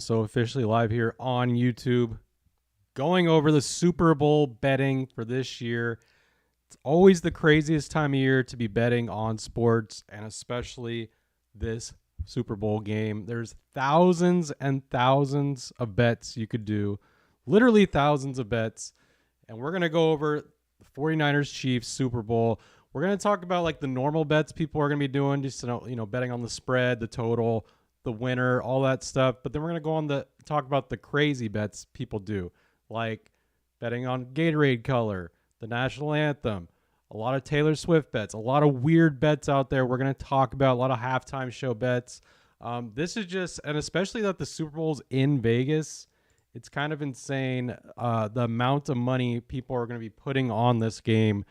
So officially live here on YouTube, going over the Super Bowl betting for this year. It's always the craziest time of year to be betting on sports, and especially this Super Bowl game. There's thousands and thousands of bets you could do, literally thousands of bets. And we're going to go over the 49ers Chiefs Super Bowl. We're going to talk about like the normal bets people are going to be doing, just betting on the spread, the total, the winner, all that stuff. But then we're going to go on the talk about the crazy bets people do, like betting on Gatorade color, the national anthem, a lot of Taylor Swift bets, a lot of weird bets out there. We're going to talk about a lot of halftime show bets. This is just, and especially that the Super Bowl's in Vegas, it's kind of insane. The amount of money people are going to be putting on this game,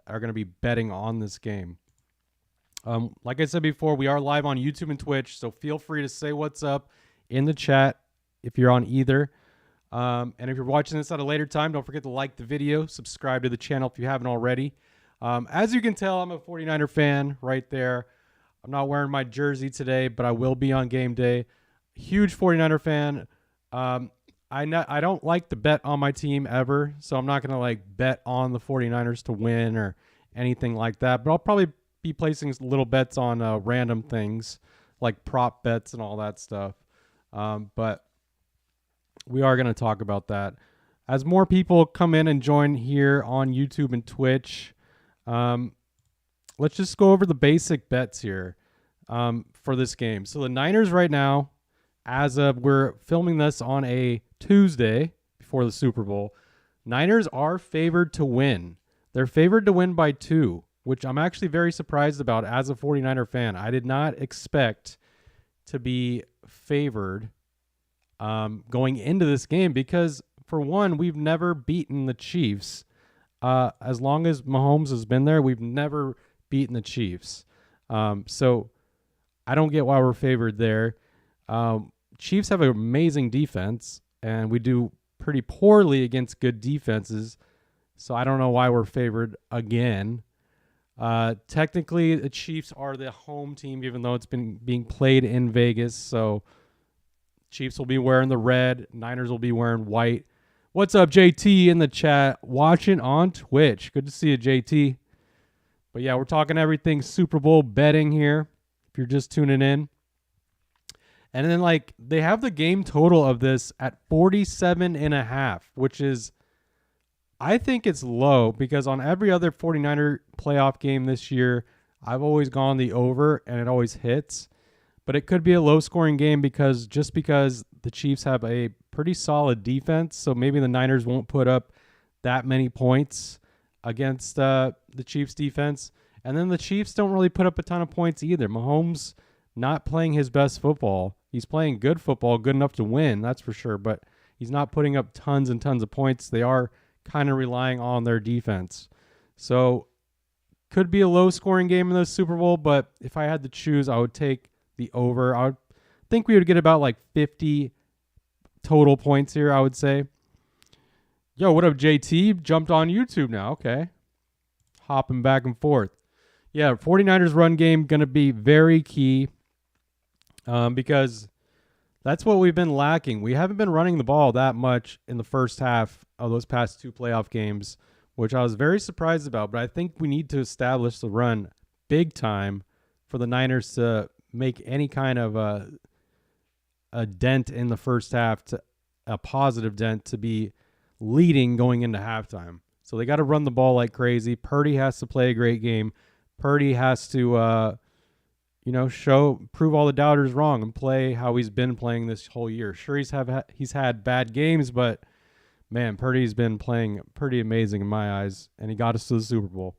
are going to be betting on this game. Like I said before, we are live on YouTube and Twitch, so feel free to say what's up in the chat if you're on either. And if you're watching this at a later time, don't forget to like the video, subscribe to the channel if you haven't already. As you can tell, I'm a 49er fan right there. I'm not wearing my jersey today, but I will be on game day. Huge 49er fan. I don't like to bet on my team ever, so I'm not going to like bet on the 49ers to win or anything like that. But I'll probably be placing little bets on random things like prop bets and all that stuff. But we are going to talk about that. As more people come in and join here on YouTube and Twitch, let's just go over the basic bets here for this game. So the Niners right now, as of we're filming this on a Tuesday before the Super Bowl, Niners are favored to win. They're favored to win by 2, which I'm actually very surprised about as a 49er fan. I did not expect to be favored going into this game because, for one, we've never beaten the Chiefs. As long as Mahomes has been there, we've never beaten the Chiefs. So I don't get why we're favored there. Chiefs have an amazing defense, and we do pretty poorly against good defenses. So I don't know why we're favored again. Technically, the Chiefs are the home team, even though it's been being played in Vegas. So Chiefs will be wearing the red. Niners will be wearing white. What's up, JT, in the chat, watching on Twitch? Good to see you, JT. But yeah, we're talking everything Super Bowl betting here, if you're just tuning in. And then, like, they have the game total of this at 47.5, which is, I think it's low because on every other 49er playoff game this year, I've always gone the over and it always hits. But it could be a low-scoring game because the Chiefs have a pretty solid defense, so maybe the Niners won't put up that many points against the Chiefs' defense. And then the Chiefs don't really put up a ton of points either. Mahomes not playing his best football. He's playing good football, good enough to win, that's for sure, but he's not putting up tons and tons of points. They are kind of relying on their defense. So could be a low-scoring game in the Super Bowl, but if I had to choose, I would take the over. I would think we would get about like 50 total points here, I would say. Yo, what up, JT? Jumped on YouTube now. Okay. Hopping back and forth. Yeah, 49ers run game going to be very key because that's what we've been lacking. We haven't been running the ball that much in the first half of those past 2 playoff games, which I was very surprised about. But I think we need to establish the run big time for the Niners to make any kind of a dent in the first half, to a positive dent, to be leading going into halftime. So they got to run the ball like crazy. Purdy has to play a great game. Purdy has to prove all the doubters wrong and play how he's been playing this whole year. Sure, he's had bad games, but man, Purdy's been playing pretty amazing in my eyes, and he got us to the Super Bowl.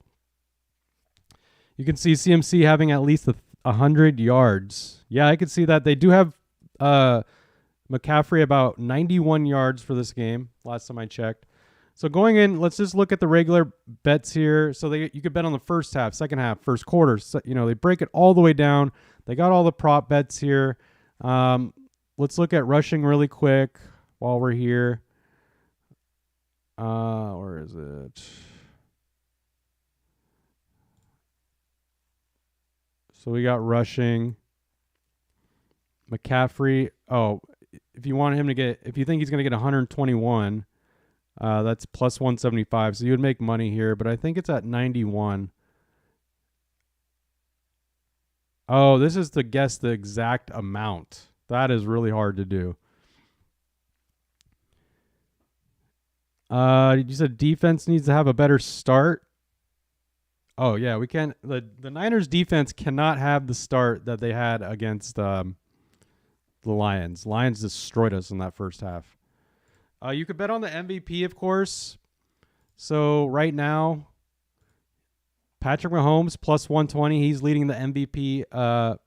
You can see CMC having at least 100 yards. Yeah, I could see that. They do have McCaffrey about 91 yards for this game, last time I checked. So going in, let's just look at the regular bets here. So you could bet on the first half, second half, first quarter. So, they break it all the way down. They got all the prop bets here. Let's look at rushing really quick while we're here. Where is it? So we got rushing. McCaffrey. Oh, if you want him to get, if you think he's going to get 121, that's plus 175. So you would make money here, but I think it's at 91. Oh, this is to guess the exact amount. That is really hard to do. You said defense needs to have a better start. Oh yeah, we can. The Niners defense cannot have the start that they had against the Lions. Lions destroyed us in that first half. You could bet on the MVP, of course. So right now, Patrick Mahomes plus 120. He's leading the MVP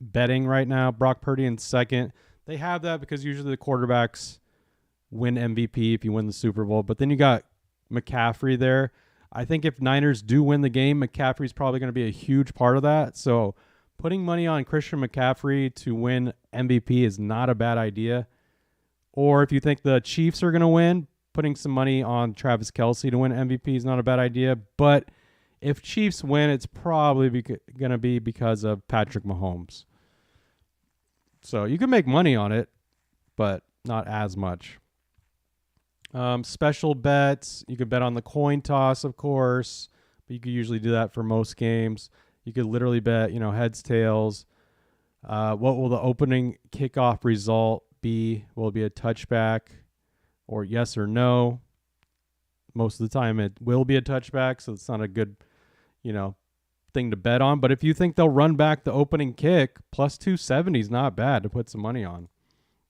betting right now. Brock Purdy in second. They have that because usually the quarterbacks win MVP if you win the Super Bowl. But then you got McCaffrey there. I think if Niners do win the game, McCaffrey's probably going to be a huge part of that. So putting money on Christian McCaffrey to win MVP is not a bad idea. Or if you think the Chiefs are going to win, putting some money on Travis Kelce to win MVP is not a bad idea. But if Chiefs win, it's probably going to be because of Patrick Mahomes. So you can make money on it, but not as much. Special bets. You could bet on the coin toss, of course, but you could usually do that for most games. You could literally bet, heads, tails. What will the opening kickoff result be? Will it be a touchback or yes or no? Most of the time it will be a touchback, so it's not a good, thing to bet on. But if you think they'll run back the opening kick, plus 270 is not bad to put some money on.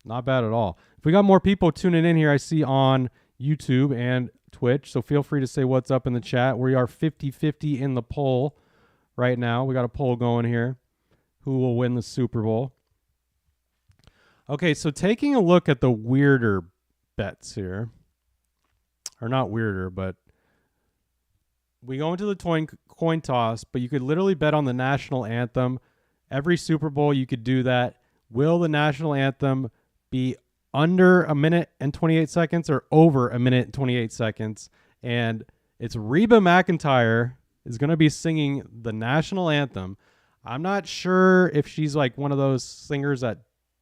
Not bad at all. If we got more people tuning in here, I see on YouTube and Twitch, so feel free to say what's up in the chat. We are 50-50 in the poll right now. We got a poll going here. Who will win the Super Bowl? Okay, so taking a look at the weirder bets here. Or not weirder, but we go into the coin toss, but you could literally bet on the national anthem. Every Super Bowl you could do that. Will the national anthem be under a minute and 28 seconds or over a minute and 28 seconds? And it's Reba McEntire is going to be singing the national anthem. I'm not sure if she's like one of those singers that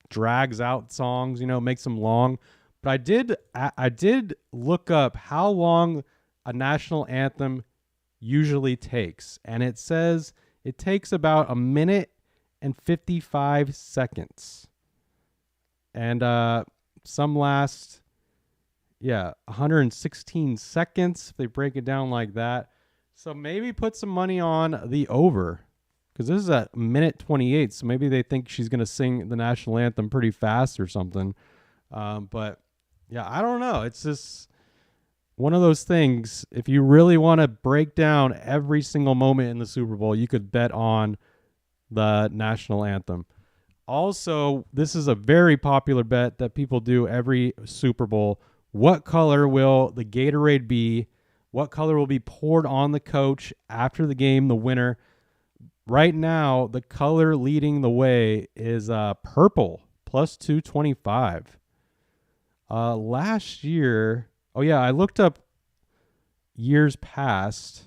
drags out songs, makes them long. But I did look up how long a national anthem usually takes. And it says it takes about a minute and 55 seconds. And some last, 116 seconds if they break it down like that. So maybe put some money on the over because this is at minute 28. So maybe they think she's going to sing the national anthem pretty fast or something. But yeah, I don't know. It's just one of those things. If you really want to break down every single moment in the Super Bowl, you could bet on the national anthem. Also, this is a very popular bet that people do every Super Bowl. What color will the Gatorade be? What color will be poured on the coach after the game, the winner? Right now, the color leading the way is purple, plus 225. Last year, I looked up years past.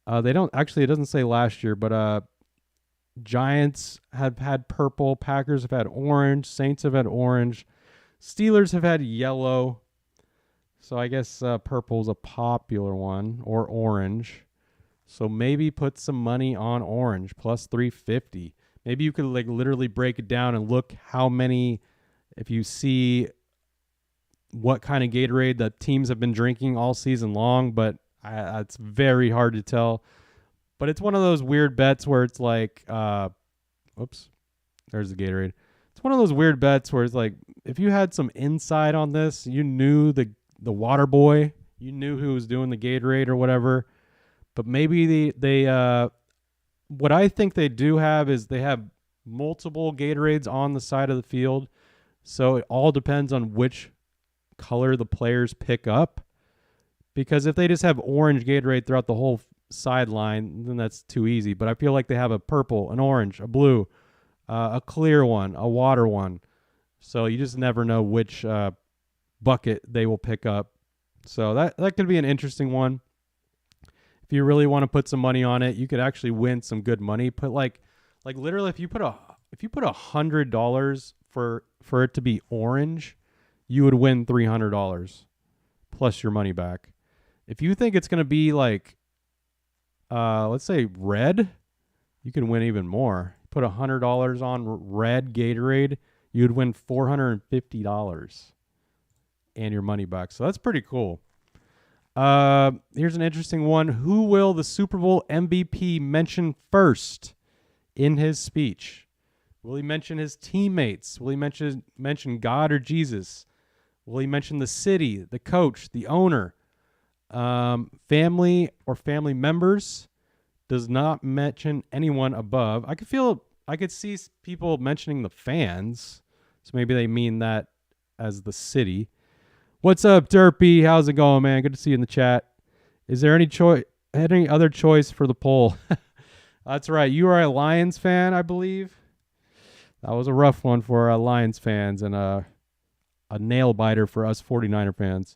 It doesn't say last year, but Giants have had purple, Packers have had orange, Saints have had orange, Steelers have had yellow. So I guess purple's a popular one, or orange. So maybe put some money on orange, plus 350. Maybe you could literally break it down and look how many, if you see what kind of Gatorade the teams have been drinking all season long, but it's very hard to tell. But it's one of those weird bets where it's like, oops, there's the Gatorade. It's one of those weird bets where it's like, if you had some insight on this, you knew the water boy, you knew who was doing the Gatorade or whatever. But maybe they what I think they do have is they have multiple Gatorades on the side of the field. So it all depends on which color the players pick up. Because if they just have orange Gatorade throughout the whole sideline, then that's too easy. But I feel like they have a purple, an orange, a blue, a clear one, a water one. So you just never know which bucket they will pick up. So that could be an interesting one. If you really want to put some money on it, you could actually win some good money. Put like literally, if you put $100 for it to be orange, you would win $300 plus your money back. If you think it's going to be like, let's say red, you can win even more. Put $100 on red Gatorade, you'd win $450 and your money back. So that's pretty cool. Here's an interesting one. Who will the Super Bowl MVP mention first in his speech? Will he mention his teammates? Will he mention God or Jesus? Will he mention the city, the coach, the owner, family or family members? Does not mention anyone above. I could see people mentioning the fans, so maybe they mean that as the city. What's up, Derpy? How's it going, man? Good to see you in the chat. Is there any other choice for the poll? That's right. You are a Lions fan, I believe. That was a rough one for Lions fans and a nail biter for us 49er fans.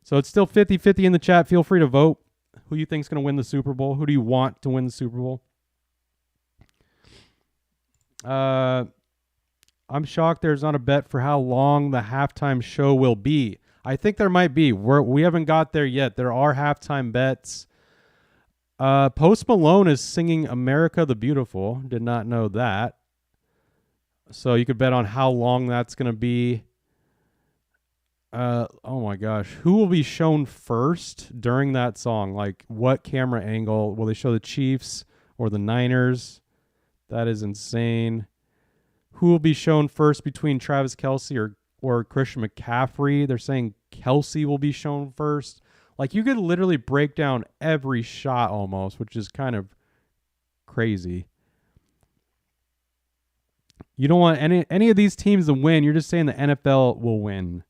So it's still 50-50 in the chat. Feel free to vote. Who you think is going to win the Super Bowl? Who do you want to win the Super Bowl? I'm shocked there's not a bet for how long the halftime show will be. I think there might be. We haven't got there yet. There are halftime bets. Post Malone is singing America the Beautiful. Did not know that. So you could bet on how long that's going to be. Oh my gosh. Who will be shown first during that song? Like what camera angle? Will they show the Chiefs or the Niners? That is insane. Who will be shown first between Travis Kelce or Christian McCaffrey? They're saying Kelce will be shown first. Like you could literally break down every shot almost, which is kind of crazy. You don't want any of these teams to win. You're just saying the NFL will win.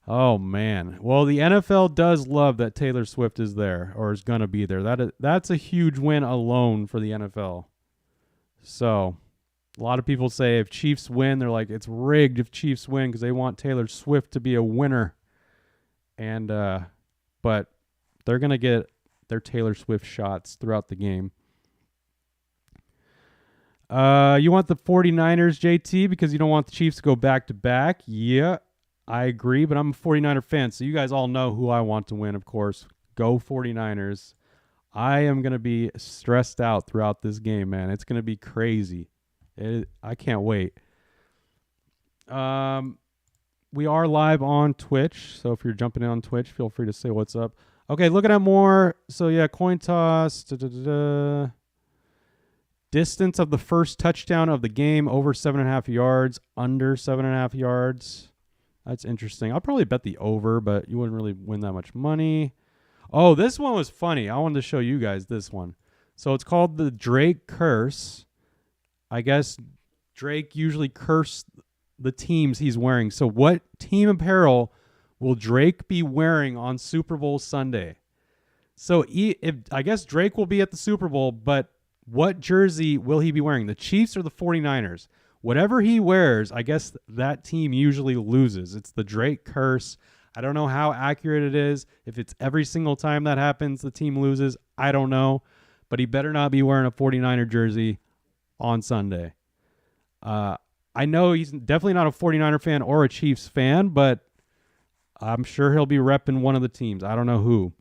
Oh, man. Well, the NFL does love that Taylor Swift is there or is going to be there. That's a huge win alone for the NFL. So a lot of people say if Chiefs win, they're like, it's rigged if Chiefs win because they want Taylor Swift to be a winner. And but they're going to get their Taylor Swift shots throughout the game. You want the 49ers, JT, because you don't want the Chiefs to go back-to-back? Yeah. I agree, but I'm a 49er fan, so you guys all know who I want to win, of course. Go 49ers. I am going to be stressed out throughout this game, man. It's going to be crazy. I can't wait. We are live on Twitch, so if you're jumping in on Twitch, feel free to say what's up. Okay, looking at more. So, yeah, coin toss. Distance of the first touchdown of the game, over 7.5 yards, under 7.5 yards. That's interesting. I'll probably bet the over, but you wouldn't really win that much money. Oh, this one was funny. I wanted to show you guys this one. So it's called the Drake Curse. I guess Drake usually curses the teams he's wearing. So what team apparel will Drake be wearing on Super Bowl Sunday? So I guess Drake will be at the Super Bowl, but what jersey will he be wearing? The Chiefs or the 49ers? Whatever he wears, I guess that team usually loses. It's the Drake curse. I don't know how accurate it is. If it's every single time that happens, the team loses. I don't know. But he better not be wearing a 49er jersey on Sunday. I know he's definitely not a 49er fan or a Chiefs fan, but I'm sure he'll be repping one of the teams. I don't know who.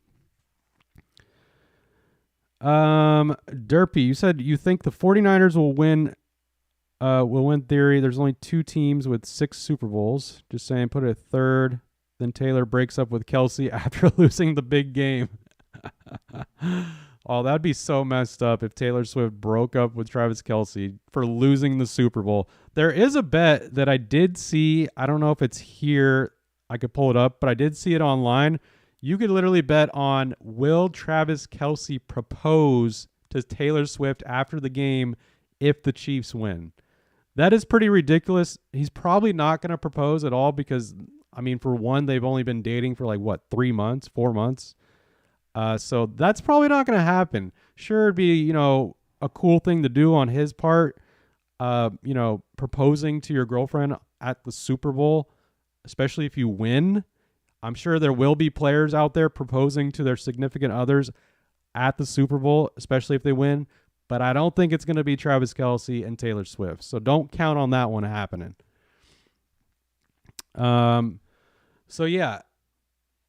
Derpy, you said you think the 49ers will win theory. There's only 2 teams with 6 Super Bowls. Just saying, put it at third. Then Taylor breaks up with Kelce after losing the big game. Oh, that'd be so messed up if Taylor Swift broke up with Travis Kelce for losing the Super Bowl. There is a bet that I did see. I don't know if it's here. I could pull it up, but I did see it online. You could literally bet on, will Travis Kelce propose to Taylor Swift after the game if the Chiefs win? That is pretty ridiculous. He's probably not going to propose at all because, I mean, for one, they've only been dating for like, 3 months, 4 months. So that's probably not going to happen. Sure, it'd be, a cool thing to do on his part, proposing to your girlfriend at the Super Bowl, especially if you win. I'm sure there will be players out there proposing to their significant others at the Super Bowl, especially if they win. But I don't think it's going to be Travis Kelce and Taylor Swift. So don't count on that one happening. Um, so yeah,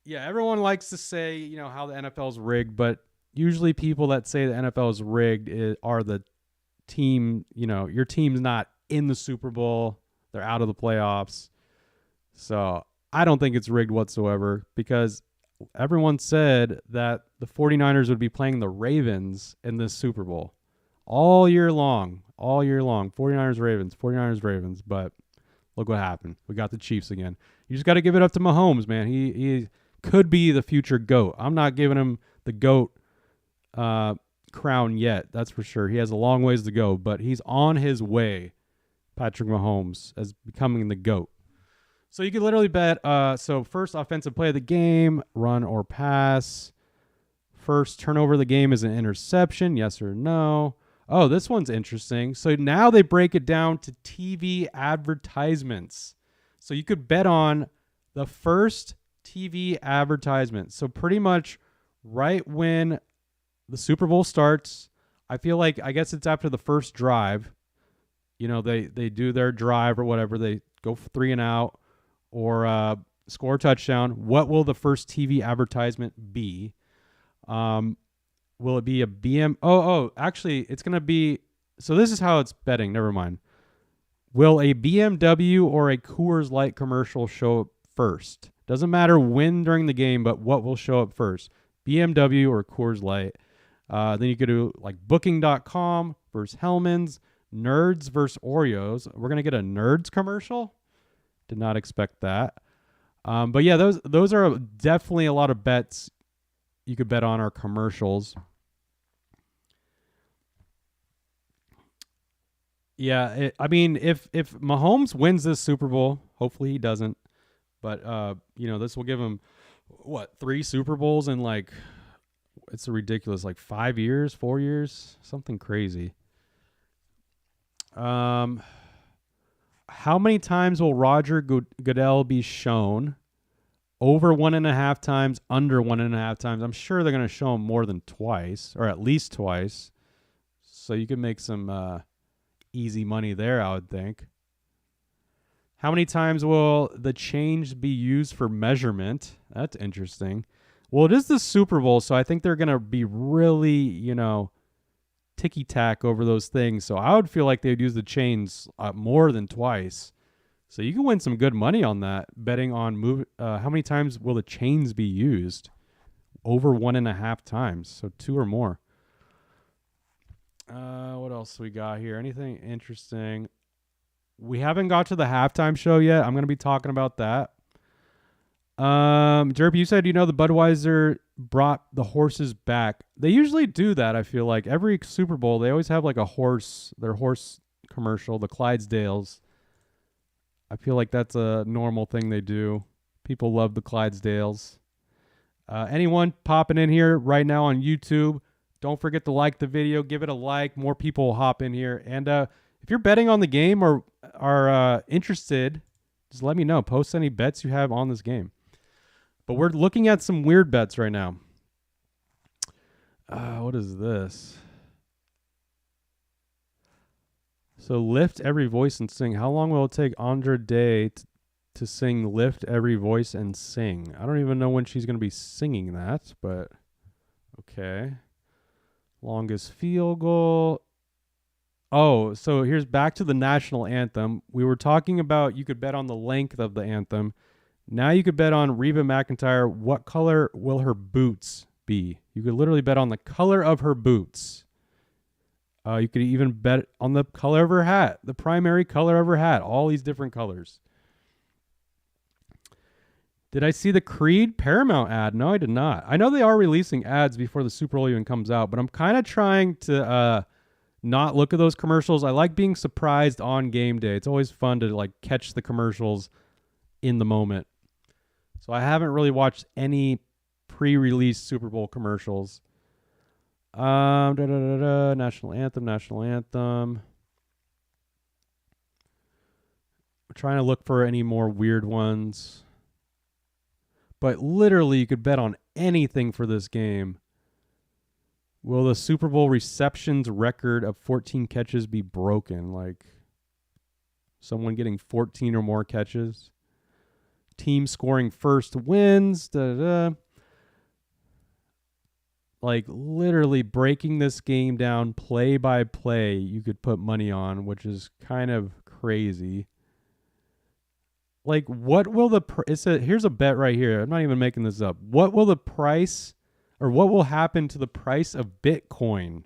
everyone likes to say, how the NFL is rigged, but usually people that say the NFL is rigged are the team, your team's not in the Super Bowl, they're out of the playoffs. So I don't think it's rigged whatsoever because everyone said that the 49ers would be playing the Ravens in this Super Bowl all year long. All year long. 49ers, Ravens, 49ers, Ravens. But look what happened. We got the Chiefs again. You just got to give it up to Mahomes, man. He could be the future GOAT. I'm not giving him the GOAT crown yet. That's for sure. He has a long ways to go, but he's on his way, Patrick Mahomes, as becoming the GOAT. So you could literally bet, so first offensive play of the game, run or pass. First turnover of the game is an interception, yes or no. Oh, this one's interesting. So now they break it down to TV advertisements. So you could bet on the first TV advertisement. So pretty much right when the Super Bowl starts, I guess it's after the first drive. They do their drive or whatever. They go 3 and out or score a touchdown. What will the first TV advertisement be? Will it be a BM? Actually, it's going to be. So this is how it's betting. Never mind. Will a BMW or a Coors Light commercial show up first? Doesn't matter when during the game, but what will show up first? BMW or Coors Light. Then you could do like Booking.com versus Hellman's, Nerds versus Oreos. We're going to get a Nerds commercial. Did not expect that. But yeah, those are definitely a lot of bets you could bet on our commercials. Yeah, if Mahomes wins this Super Bowl, hopefully he doesn't, but this will give him 3 Super Bowls in it's a ridiculous 5 years, 4 years, something crazy. How many times will Roger Goodell be shown? Over 1.5 times, under 1.5 times. I'm sure they're going to show him more than twice, or at least twice. So you can make some easy money there, I would think. How many times will the change be used for measurement? That's interesting. Well, it is the Super Bowl, so I think they're going to be really, ticky-tack over those things. So I would feel like they'd use the chains more than twice. So you can win some good money on that, betting on how many times will the chains be used? Over 1.5 times, so 2 or more. What else we got here? Anything interesting? We haven't got to the halftime show yet. I'm going to be talking about that. Derp, you said, the Budweiser brought the horses back. They usually do that, I feel like. Every Super Bowl, they always have their horse commercial, the Clydesdales. I feel like that's a normal thing they do. People love the Clydesdales. Anyone popping in here right now on YouTube, don't forget to like the video. Give it a like. More people will hop in here. And if you're betting on the game or are interested, just let me know. Post any bets you have on this game. But we're looking at some weird bets right now. What is this? So lift every voice and sing. How long will it take Andra Day to sing Lift Every Voice and Sing? I don't even know when she's going to be singing that, but okay. Longest field goal. Oh, so here's back to the national anthem. We were talking about you could bet on the length of the anthem. Now you could bet on Reba McEntire. What color will her boots be? You could literally bet on the color of her boots. You could even bet on the color of her hat, the primary color of her hat, all these different colors. Did I see the Creed Paramount ad? No, I did not. I know they are releasing ads before the Super Bowl even comes out, but I'm kind of trying to not look at those commercials. I like being surprised on game day. It's always fun to catch the commercials in the moment. So I haven't really watched any pre-release Super Bowl commercials. National anthem. We're trying to look for any more weird ones. But literally, you could bet on anything for this game. Will the Super Bowl receptions record of 14 catches be broken? Someone getting 14 or more catches? team scoring first wins. Da, da, da. Like literally breaking this game down play by play, you could put money on, which is kind of crazy. Like, what will the here's a bet right here. I'm not even making this up. What will the price, or what will happen to the price of Bitcoin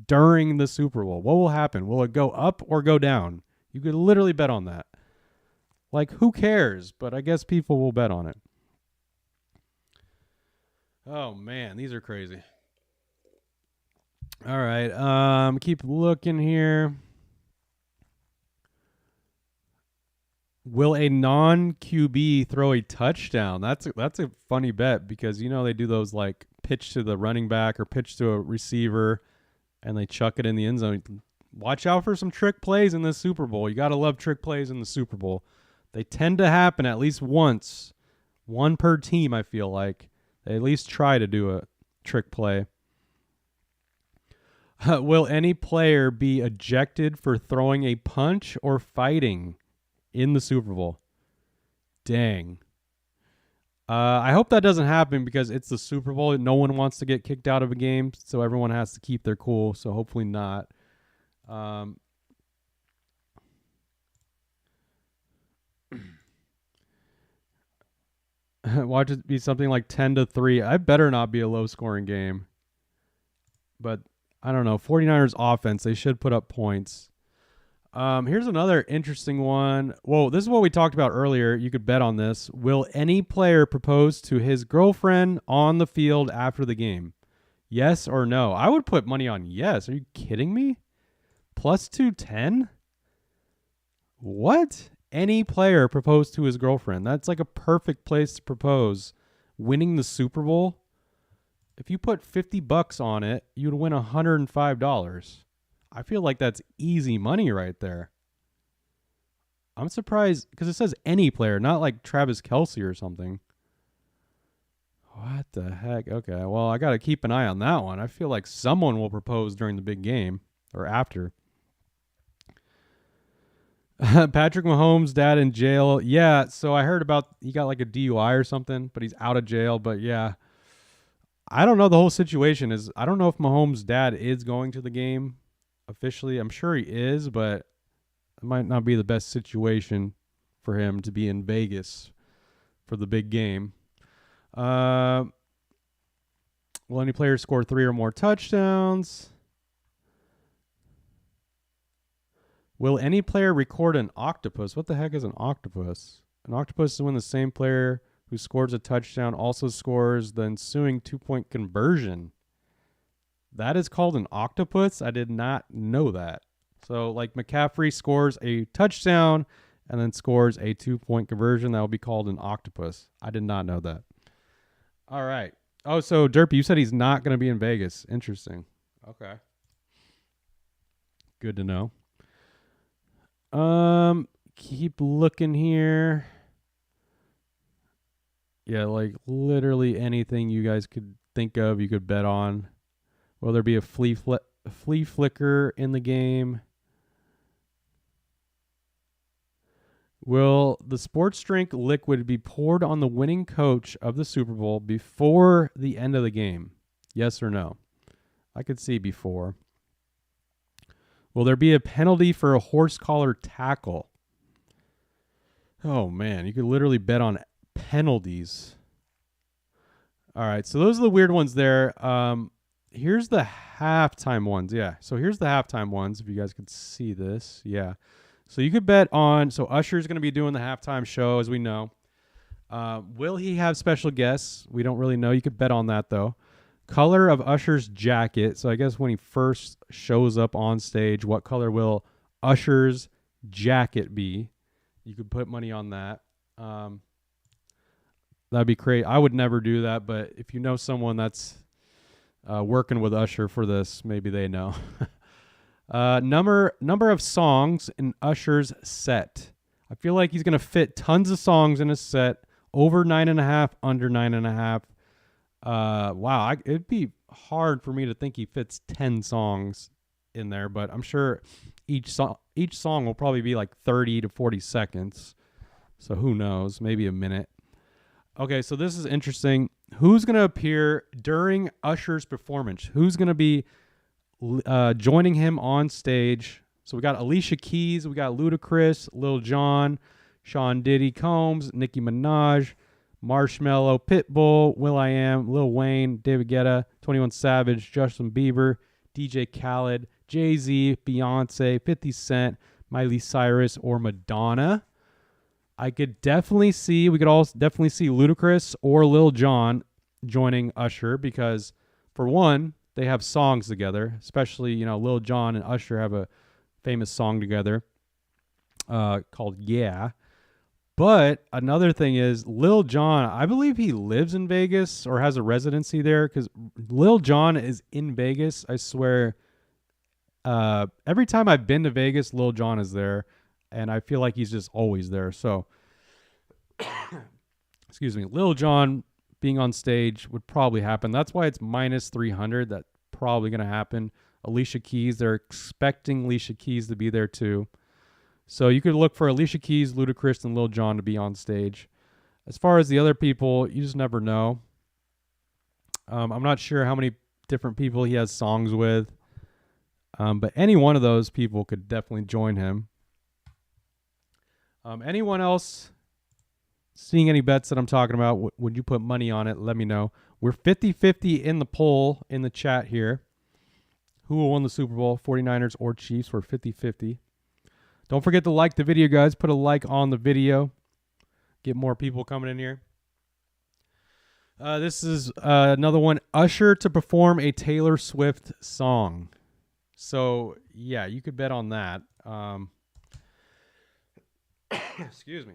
during the Super Bowl? What will happen? Will it go up or go down? You could literally bet on that. Like, who cares? But I guess people will bet on it. Oh man, these are crazy. All right, keep looking here. Will a non-QB throw a touchdown? That's a funny bet because they do those like pitch to the running back or pitch to a receiver and they chuck it in the end zone. Watch out for some trick plays in the Super Bowl. You got to love trick plays in the Super Bowl. They tend to happen at least once. One per team, I feel like. They at least try to do a trick play. Will any player be ejected for throwing a punch or fighting in the Super Bowl? Dang. I hope that doesn't happen because it's the Super Bowl. No one wants to get kicked out of a game, so everyone has to keep their cool. So hopefully not. Watch it be something like 10-3. I better not be a low-scoring game. But I don't know. 49ers offense, they should put up points. Here's another interesting one. Whoa, this is what we talked about earlier. You could bet on this. Will any player propose to his girlfriend on the field after the game? Yes or no? I would put money on yes. Are you kidding me? Plus 210? What? Any player propose to his girlfriend. That's like a perfect place to propose. Winning the Super Bowl? If you put $50 on it, you'd win $105. I feel like that's easy money right there. I'm surprised because it says any player, not like Travis Kelce or something. What the heck? Okay, well, I got to keep an eye on that one. I feel like someone will propose during the big game or after. Patrick Mahomes' dad in jail. Yeah, so I heard about he got like a DUI or something, but he's out of jail. But yeah. I don't know the whole situation. I don't know if Mahomes' dad is going to the game officially. I'm sure he is, but it might not be the best situation for him to be in Vegas for the big game. Will any player score 3 or more touchdowns? Will any player record an octopus? What the heck is an octopus? An octopus is when the same player who scores a touchdown also scores the ensuing 2-point conversion. That is called an octopus? I did not know that. So, like McCaffrey scores a touchdown and then scores a 2-point conversion. That will be called an octopus. I did not know that. All right. Oh, so Derpy, you said he's not going to be in Vegas. Interesting. Okay. Good to know. Keep looking here. Yeah, like literally anything you guys could think of, you could bet on. Will there be a flea flicker in the game? Will the sports drink liquid be poured on the winning coach of the Super Bowl before the end of the game? Yes or no? I could see before. Will there be a penalty for a horse collar tackle? Oh, man. You could literally bet on penalties. All right. So those are the weird ones there. Here's the halftime ones. Yeah. So here's the halftime ones. If you guys could see this. Yeah. So you could bet on, so Usher's going to be doing the halftime show, as we know. Will he have special guests? We don't really know. You could bet on that, though. Color of Usher's jacket. So I guess when he first shows up on stage, what color will Usher's jacket be? You could put money on that. That'd be great. I would never do that, but if you know someone that's working with Usher for this, maybe they know. Number of songs in Usher's set. I feel like he's going to fit tons of songs in his set. Over 9.5, under 9.5. Wow, it'd be hard for me to think he fits 10 songs in there, but I'm sure each song will probably be like 30 to 40 seconds. So who knows? Maybe a minute. Okay, so this is interesting. Who's going to appear during Usher's performance? Who's going to be joining him on stage? So we got Alicia Keys, we got Ludacris, Lil Jon, Sean Diddy Combs, Nicki Minaj, Marshmello, Pitbull, will.i.am, Lil Wayne, David Guetta, 21 Savage, Justin Bieber, DJ Khaled, Jay-Z, Beyonce, 50 Cent, Miley Cyrus, or Madonna. I could definitely see, we could all definitely see Ludacris or Lil Jon joining Usher because, for one, they have songs together, especially, Lil Jon and Usher have a famous song together called Yeah. But another thing is Lil Jon, I believe he lives in Vegas or has a residency there because Lil Jon is in Vegas. I swear, every time I've been to Vegas, Lil Jon is there, and I feel like he's just always there. So, excuse me, Lil Jon being on stage would probably happen. That's why it's minus 300. That's probably going to happen. Alicia Keys, they're expecting Alicia Keys to be there too. So you could look for Alicia Keys, Ludacris, and Lil Jon to be on stage. As far as the other people, you just never know. I'm not sure how many different people he has songs with. But any one of those people could definitely join him. Anyone else seeing any bets that I'm talking about? Would you put money on it? Let me know. We're 50-50 in the poll in the chat here. Who will win the Super Bowl, 49ers or Chiefs? We're 50-50. Don't forget to like the video, guys. Put a like on the video. Get more people coming in here. This is another one. Usher to perform a Taylor Swift song. So, yeah, you could bet on that. Excuse me.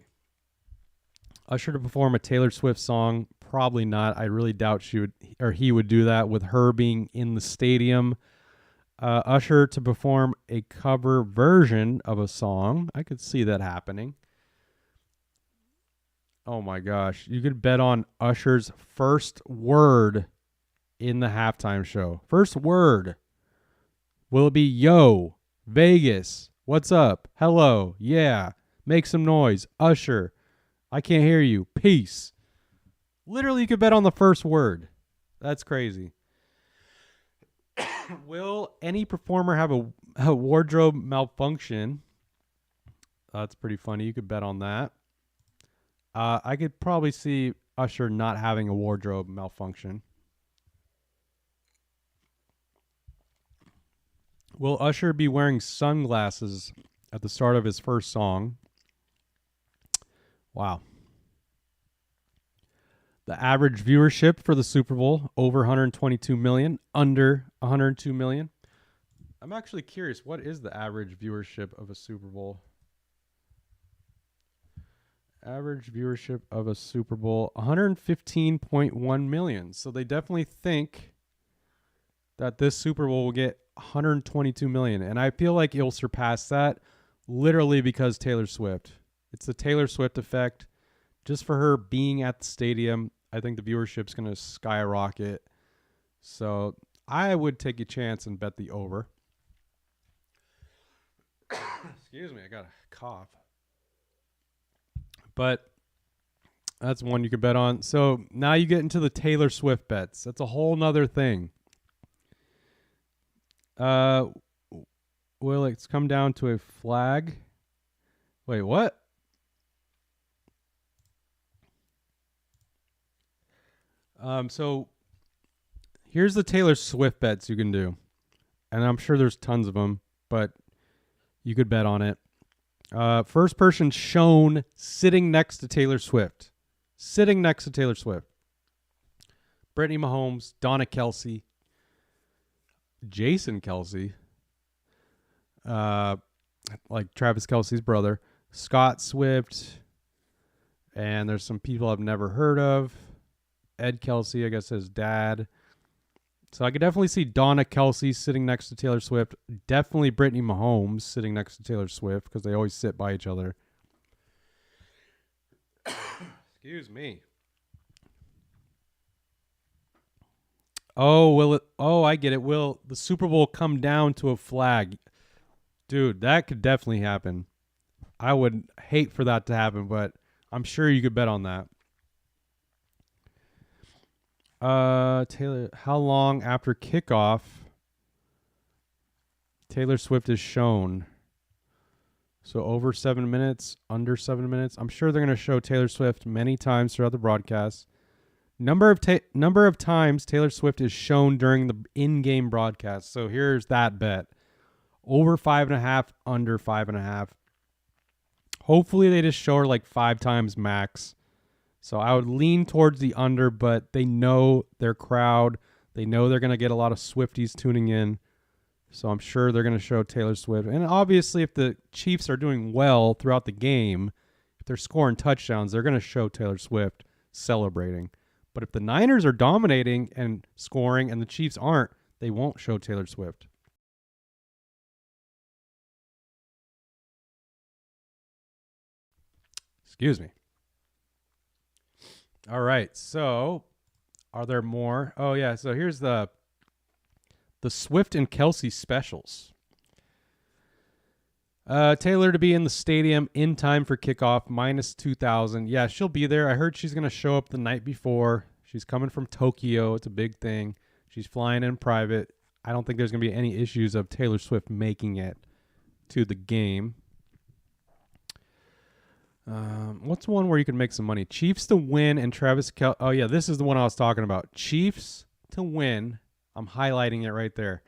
Usher to perform a Taylor Swift song. Probably not. I really doubt he would do that with her being in the stadium. Usher to perform a cover version of a song. I could see that happening. Oh my gosh. You could bet on Usher's first word in the halftime show. First word. Will it be yo, Vegas, what's up, hello, yeah, make some noise, Usher, I can't hear you, peace. Literally, you could bet on the first word. That's crazy. Will any performer have a wardrobe malfunction? That's pretty funny. You could bet on that. I could probably see Usher not having a wardrobe malfunction. Will Usher be wearing sunglasses at the start of his first song? Wow. The average viewership for the Super Bowl, over 122 million, under 102 million. I'm actually curious, what is the average viewership of a Super Bowl? Average viewership of a Super Bowl, 115.1 million. So they definitely think that this Super Bowl will get 122 million. And I feel like it'll surpass that literally because Taylor Swift. It's the Taylor Swift effect. Just for her being at the stadium, I think the viewership's going to skyrocket. So I would take a chance and bet the over. Excuse me, I got a cough. But that's one you could bet on. So now you get into the Taylor Swift bets. That's a whole nother thing. Will it's come down to a flag? Wait, what? So here's the Taylor Swift bets you can do. And I'm sure there's tons of them, but you could bet on it. First person shown sitting next to Taylor Swift. Sitting next to Taylor Swift. Brittany Mahomes, Donna Kelce, Jason Kelce, like Travis Kelce's brother, Scott Swift, and there's some people I've never heard of. Ed Kelce, I guess his dad. So I could definitely see Donna Kelce sitting next to Taylor Swift. Definitely Brittany Mahomes sitting next to Taylor Swift because they always sit by each other. Excuse me. Oh, will it? Oh, I get it. Will the Super Bowl come down to a flag? Dude, that could definitely happen. I would hate for that to happen, but I'm sure you could bet on that. Taylor, how long after kickoff Taylor Swift is shown? So over 7 minutes, under 7 minutes. I'm sure they're going to show Taylor Swift many times throughout the broadcast. Number of times Taylor Swift is shown during the in-game broadcast. So here's that bet: over 5.5, under 5.5. Hopefully they just show her like 5 times max. So I would lean towards the under, but they know their crowd. They know they're going to get a lot of Swifties tuning in. So I'm sure they're going to show Taylor Swift. And obviously, if the Chiefs are doing well throughout the game, if they're scoring touchdowns, they're going to show Taylor Swift celebrating. But if the Niners are dominating and scoring and the Chiefs aren't, they won't show Taylor Swift. Excuse me. All right. So are there more? Oh, yeah. So here's the Swift and Kelsey specials. Taylor to be in the stadium in time for kickoff, minus 2,000. Yeah, she'll be there. I heard she's going to show up the night before. She's coming from Tokyo. It's a big thing. She's flying in private. I don't think there's going to be any issues of Taylor Swift making it to the game. What's one where you can make some money? Chiefs to win and Travis Kelce. Oh, yeah, this is the one I was talking about. Chiefs to win. I'm highlighting it right there.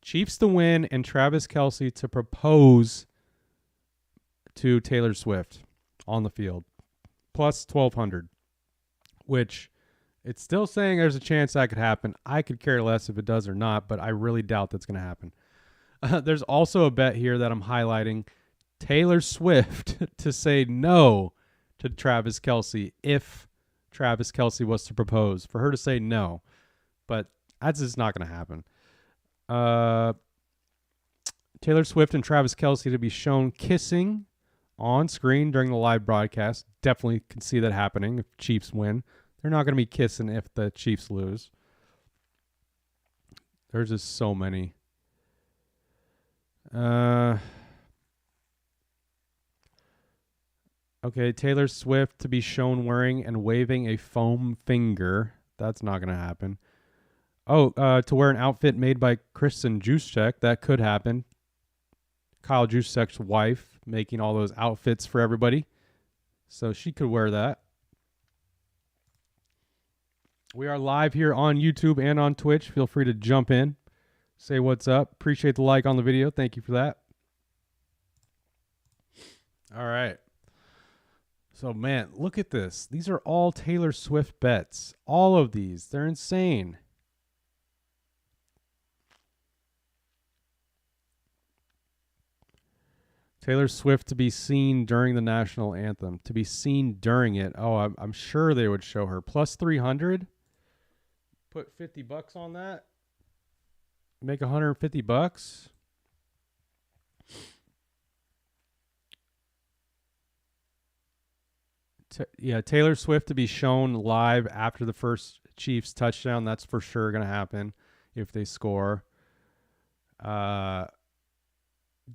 Chiefs to win and Travis Kelce to propose to Taylor Swift on the field. Plus 1,200, which it's still saying there's a chance that could happen. I could care less if it does or not, but I really doubt that's going to happen. There's also a bet here that I'm highlighting. Taylor Swift to say no to Travis Kelce if Travis Kelce was to propose. For her to say no. But that's just not going to happen. Taylor Swift and Travis Kelce to be shown kissing on screen during the live broadcast. Definitely can see that happening if Chiefs win. They're not going to be kissing if the Chiefs lose. There's just so many. Okay, Taylor Swift to be shown wearing and waving a foam finger. That's not going to happen. Oh, to wear an outfit made by Kristen Juszczyk. That could happen. Kyle Juszczyk's wife making all those outfits for everybody. So she could wear that. We are live here on YouTube and on Twitch. Feel free to jump in. Say what's up. Appreciate the like on the video. Thank you for that. All right. So, man, look at this. These are all Taylor Swift bets. All of these. They're insane. Taylor Swift to be seen during the national anthem. To be seen during it. Oh, I'm sure they would show her. Plus 300. Put $50 on that. Make $150. Yeah, Taylor Swift to be shown live after the first Chiefs touchdown. That's for sure going to happen if they score. Donna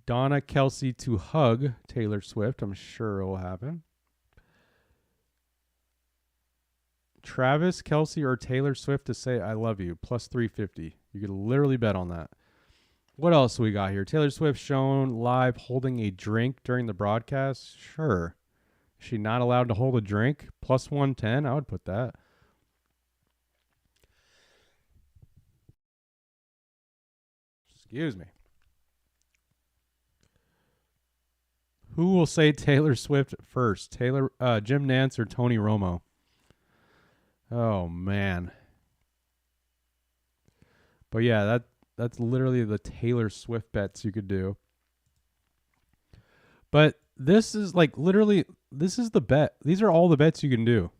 Kelce to hug Taylor Swift. I'm sure it will happen. Travis Kelce or Taylor Swift to say I love you. Plus 350. You could literally bet on that. What else we got here? Taylor Swift shown live holding a drink during the broadcast. Sure. Is she not allowed to hold a drink? Plus 110. I would put that. Excuse me. Who will say Taylor Swift first? Jim Nantz or Tony Romo? Oh, man. But yeah, that's literally the Taylor Swift bets you could do. But this is like literally, this is the bet. These are all the bets you can do.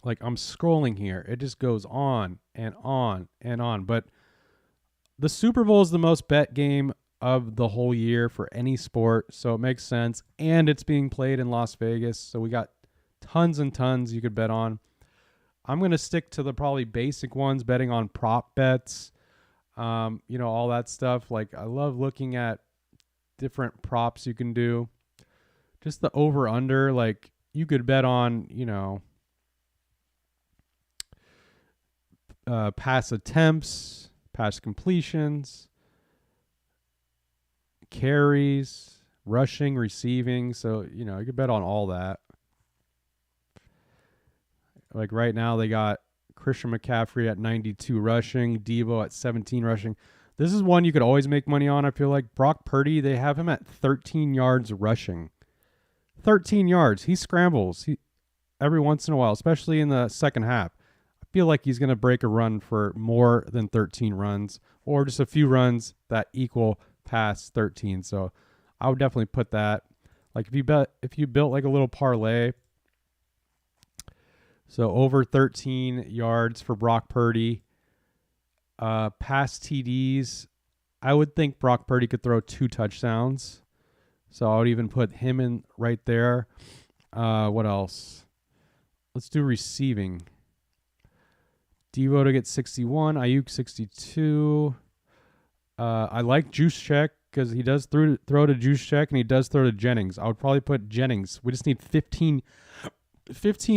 Like I'm scrolling here. It just goes on and on and on. But the Super Bowl is the most bet game of the whole year for any sport. So it makes sense. And it's being played in Las Vegas. So we got tons and tons you could bet on. I'm going to stick to the probably basic ones, betting on prop bets, all that stuff. Like I love looking at different props you can do. Just the over under, like you could bet on, pass attempts, pass completions, carries, rushing, receiving. So, you know, you could bet on all that. Like right now, they got Christian McCaffrey at 92 rushing, Devo at 17 rushing. This is one you could always make money on. I feel like Brock Purdy, they have him at 13 yards rushing. 13 yards. He scrambles every once in a while, especially in the second half. I feel like he's going to break a run for more than 13 runs or just a few runs that equal past 13. So I would definitely put that. Like if you built like a little parlay, so over 13 yards for Brock Purdy. Past TDs, I would think Brock Purdy could throw 2 touchdowns. So I would even put him in right there. What else? Let's do receiving. Devo to get 61. Ayuk 62. I like Juice Check because he does throw to Juice Check and he does throw to Jennings. I would probably put Jennings. We just need 15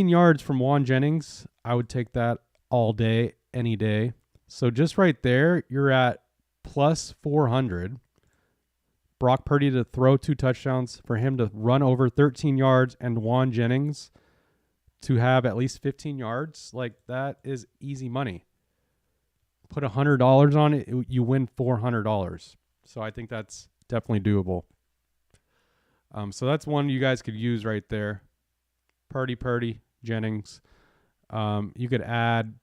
yards from Juan Jennings. I would take that all day, any day. So just right there, you're at plus 400. Brock Purdy to throw 2 touchdowns, for him to run over 13 yards, and Juan Jennings to have at least 15 yards. Like, that is easy money. Put $100 on it, you win $400. So I think that's definitely doable. So that's one you guys could use right there. Purdy, Jennings. You could add,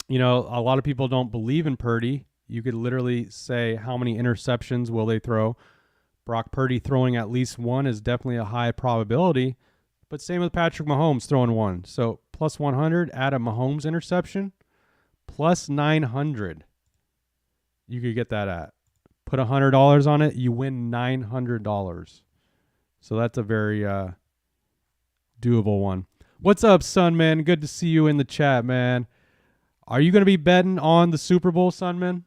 you know, a lot of people don't believe in Purdy. You could literally say how many interceptions will they throw. Brock Purdy throwing at least 1 is definitely a high probability. But same with Patrick Mahomes throwing 1. So plus 100, add a Mahomes interception. Plus 900. You could get that at. Put $100 on it, you win $900. So that's a very doable one. What's up, Sunman? Good to see you in the chat, man. Are you going to be betting on the Super Bowl, Sunman?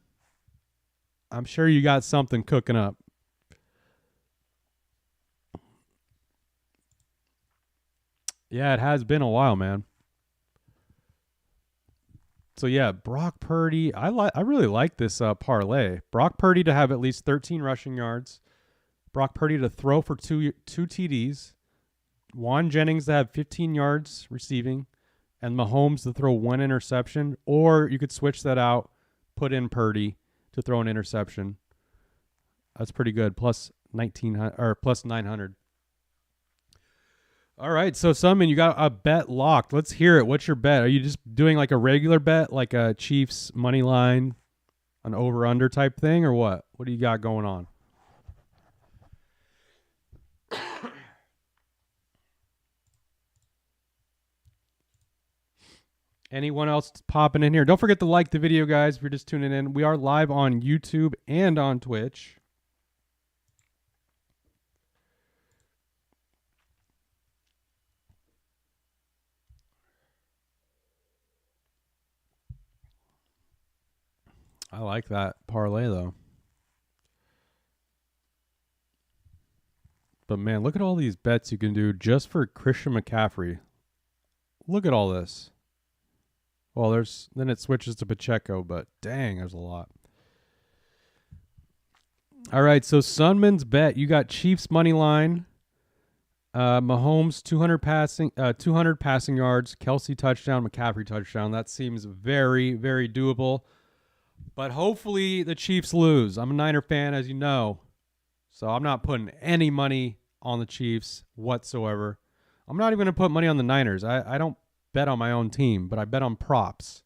I'm sure you got something cooking up. Yeah, it has been a while, man. So yeah, Brock Purdy. I really like this parlay. Brock Purdy to have at least 13 rushing yards. Brock Purdy to throw for two TDs. Juan Jennings to have 15 yards receiving, and Mahomes to throw 1 interception. Or you could switch that out, put in Purdy to throw an interception. That's pretty good. Plus 1900 or plus 900. All right, so Sunman, you got a bet locked. Let's hear it. What's your bet? Are you just doing like a regular bet, like a Chiefs money line, an over-under type thing, or what? What do you got going on? Anyone else popping in here? Don't forget to like the video, guys, if you're just tuning in. We are live on YouTube and on Twitch. I like that parlay, though. But, man, look at all these bets you can do just for Christian McCaffrey. Look at all this. Well, then it switches to Pacheco, but dang, there's a lot. All right, so Sunman's bet. You got Chiefs money line. Mahomes 200 passing yards, Kelsey touchdown, McCaffrey touchdown. That seems very, very doable. But hopefully the Chiefs lose. I'm a Niner fan, as you know. So I'm not putting any money on the Chiefs whatsoever. I'm not even going to put money on the Niners. I don't bet on my own team, but I bet on props.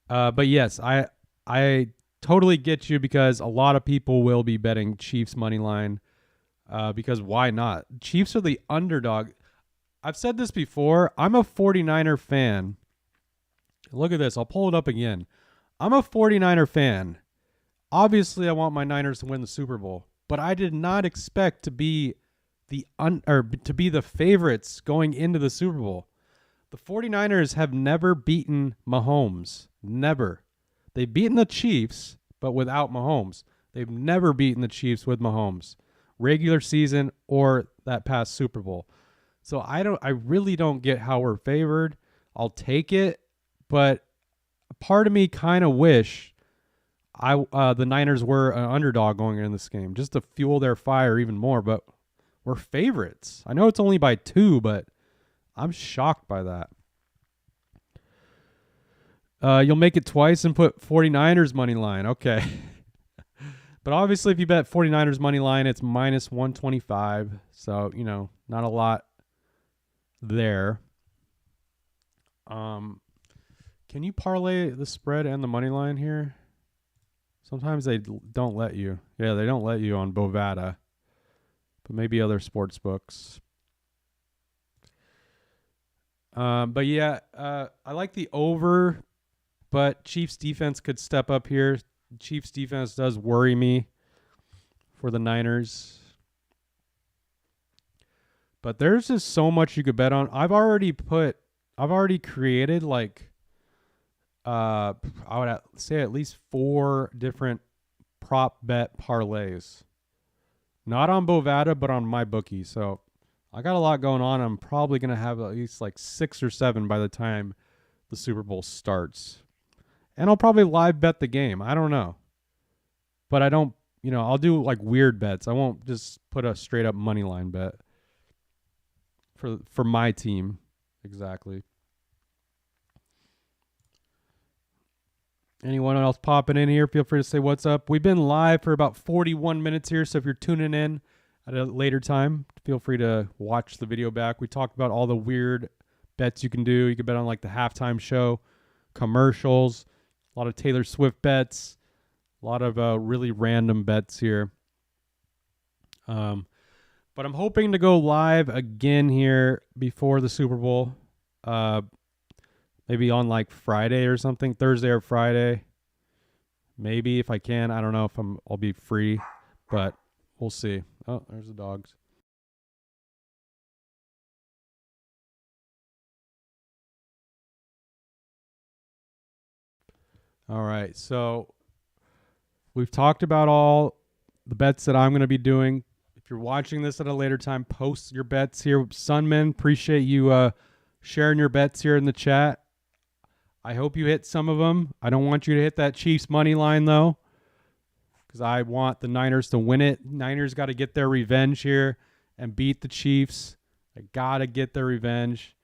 But yes, I totally get you, because a lot of people will be betting Chiefs money line. Because why not? Chiefs are the underdog. I've said this before. I'm a 49er fan. Look at this. I'll pull it up again. I'm a 49er fan. Obviously, I want my Niners to win the Super Bowl, but I did not expect to be the favorites going into the Super Bowl. The 49ers have never beaten Mahomes. Never. They've beaten the Chiefs, but without Mahomes. They've never beaten the Chiefs with Mahomes. Regular season or that past Super Bowl. So I really don't get how we're favored. I'll take it, but part of me kind of wish the Niners were an underdog going into this game just to fuel their fire even more. But we're favorites. I know it's only by 2, but I'm shocked by that. You'll make it twice and put 49ers money line. Okay. But obviously, if you bet 49ers money line, it's minus 125. So, not a lot there. Can you parlay the spread and the money line here? Sometimes they don't let you. Yeah, they don't let you on Bovada. But maybe other sports books. But yeah, I like the over, but Chiefs defense could step up here. Chiefs defense does worry me for the Niners. But there's just so much you could bet on. I've already created I would say at least 4 different prop bet parlays. Not on Bovada, but on MyBookie. So I got a lot going on. I'm probably going to have at least 6 or 7 by the time the Super Bowl starts. And I'll probably live bet the game. I don't know. But I don't, I'll do weird bets. I won't just put a straight up money line bet for my team. Exactly. Anyone else popping in here, feel free to say what's up. We've been live for about 41 minutes here, so if you're tuning in at a later time, feel free to watch the video back. We talked about all the weird bets you can do. You can bet on the halftime show, commercials, a lot of Taylor Swift bets, a lot of really random bets here. But I'm hoping to go live again here before the Super Bowl. Maybe on Friday or something, Thursday or Friday. Maybe if I can. I don't know if I'll be free, but we'll see. Oh, there's the dogs. All right, so we've talked about all the bets that I'm going to be doing. If you're watching this at a later time, post your bets here. Sunman, appreciate you sharing your bets here in the chat. I hope you hit some of them. I don't want you to hit that Chiefs money line, though, because I want the Niners to win it. Niners got to get their revenge here and beat the Chiefs. They got to get their revenge.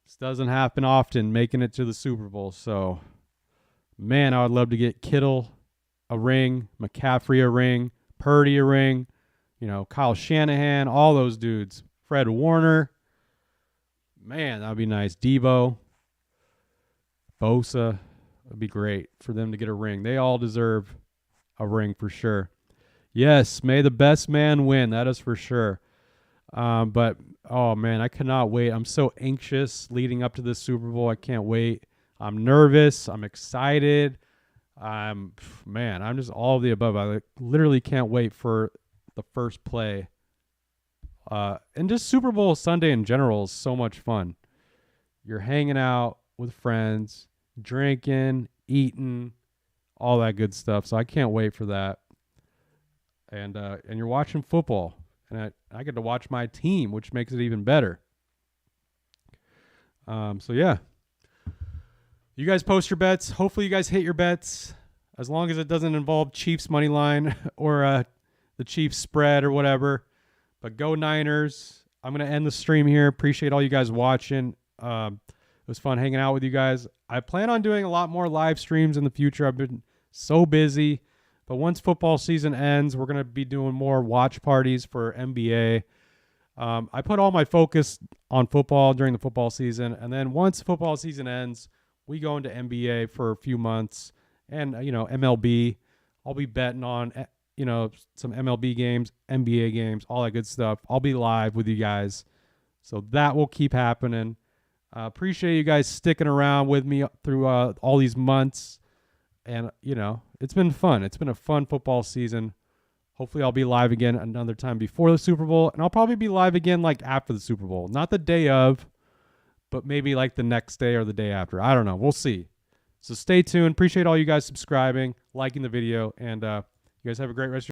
This doesn't happen often, making it to the Super Bowl. So, man, I would love to get Kittle a ring, McCaffrey a ring, Purdy a ring, Kyle Shanahan, all those dudes. Fred Warner. Man, that would be nice. Debo. Bosa, would be great for them to get a ring. They all deserve a ring for sure. Yes, may the best man win. That is for sure. But, oh, man, I cannot wait. I'm so anxious leading up to this Super Bowl. I can't wait. I'm nervous. I'm excited. I'm just all of the above. I literally can't wait for the first play. And just Super Bowl Sunday in general is so much fun. You're hanging out with friends, drinking, eating, all that good stuff. So I can't wait for that. And you're watching football, and I get to watch my team, which makes it even better. So yeah, you guys post your bets. Hopefully you guys hit your bets, as long as it doesn't involve Chiefs money line or the Chiefs spread or whatever. But go Niners. I'm gonna end the stream here. Appreciate all you guys watching. It was fun hanging out with you guys. I plan on doing a lot more live streams in the future. I've been so busy. But once football season ends, we're going to be doing more watch parties for NBA. I put all my focus on football during the football season. And then once football season ends, we go into NBA for a few months. And, MLB. I'll be betting on, some MLB games, NBA games, all that good stuff. I'll be live with you guys. So that will keep happening. Appreciate you guys sticking around with me through all these months. And, it's been fun. It's been a fun football season. Hopefully I'll be live again another time before the Super Bowl. And I'll probably be live again after the Super Bowl. Not the day of, but maybe the next day or the day after. I don't know. We'll see. So stay tuned. Appreciate all you guys subscribing, liking the video. And you guys have a great rest of your